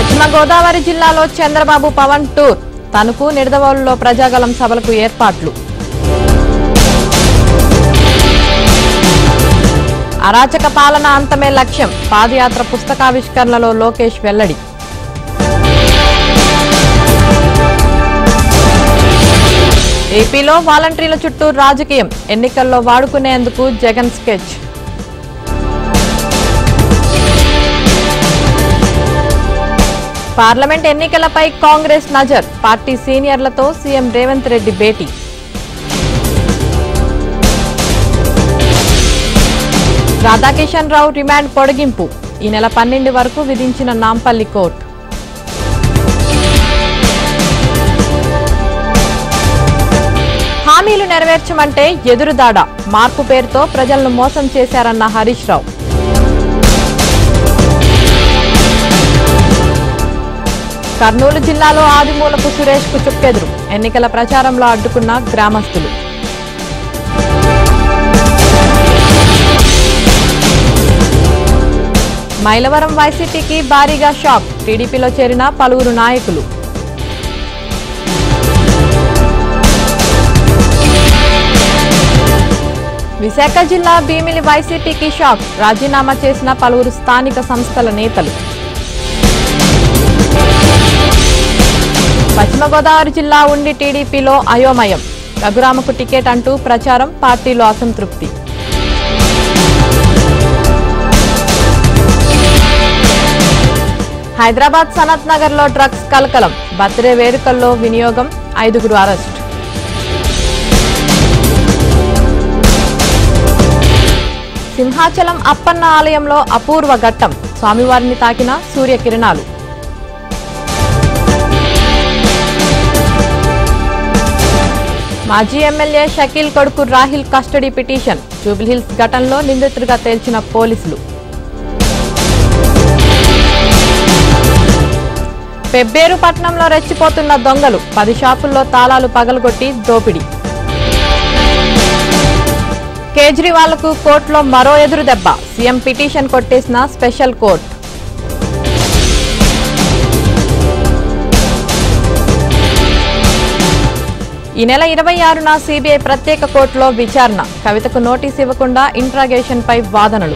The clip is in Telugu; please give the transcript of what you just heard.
పశ్చిమ గోదావరి జిల్లాలో చంద్రబాబు పవన్ టూర్ తణుకు నిడదవోలులో ప్రజాగళం సభలకు ఏర్పాట్లు అరాచక పాలన అంతమే లక్ష్యం పాదయాత్ర పుస్తకావిష్కరణలో లోకేష్ వెల్లడి ఏపీలో వాలంటీర్ల చుట్టూ రాజకీయం ఎన్నికల్లో వాడుకునేందుకు జగన్ స్కెచ్ పార్లమెంట్ ఎన్నికలపై కాంగ్రెస్ నజర్ పార్టీ సీనియర్లతో సీఎం రేవంత్ రెడ్డి భేటీ రాధాకిషన్ రావు రిమాండ్ పొడిగింపు ఈ నెల 12 వరకు విధించిన నాంపల్లి కోర్టు హామీలు నెరవేర్చమంటే ఎదురుదాడ మార్పు పేరుతో ప్రజలను మోసం చేశారన్న హరీష్ రావు కర్నూలు జిల్లాలో ఆదిమూలపు సురేష్ కు చుక్కెదురు ఎన్నికల ప్రచారంలో అడ్డుకున్న గ్రామస్తులు మైలవరం వైసీపీకి భారీగా షాక్ టీడీపీలో చేరిన పలువురు నాయకులు విశాఖ జిల్లా భీమిలి వైసీపీకి షాక్ రాజీనామా చేసిన పలువురు స్థానిక సంస్థల నేతలు పశ్చిమ గోదావరి జిల్లా ఉండి టీడీపీలో అయోమయం రఘురామకు టికెట్ అంటూ ప్రచారం పార్టీలో అసంతృప్తి హైదరాబాద్ సనత్ నగర్ లో డ్రగ్స్ కలకలం బర్త్డే వేడుకల్లో వినియోగం 5 అరెస్ట్ సింహాచలం అప్పన్న ఆలయంలో అపూర్వ ఘట్టం స్వామివారిని తాకిన సూర్యకిరణాలు మాజీ ఎమ్మెల్యే షకీల్ కొడుకు రాహిల్ కస్టడీ పిటిషన్ జూబ్లీహిల్స్ ఘటనలో నిందితుడిగా తేల్చిన పోలీసులు పెబ్బేరు పట్టణంలో రెచ్చిపోతున్న దొంగలు 10 షాపుల్లో తాళాలు పగలగొట్టి దోపిడీ కేజ్రీవాల్కు కోర్టులో మరో ఎదురు దెబ్బ సీఎం పిటిషన్ కొట్టేసిన స్పెషల్ కోర్టు ఈ నెల 26న సీబీఐ ప్రత్యేక కోర్టులో విచారణ కవితకు నోటీసు ఇవ్వకుండా ఇంట్రాగేషన్ పై వాదనలు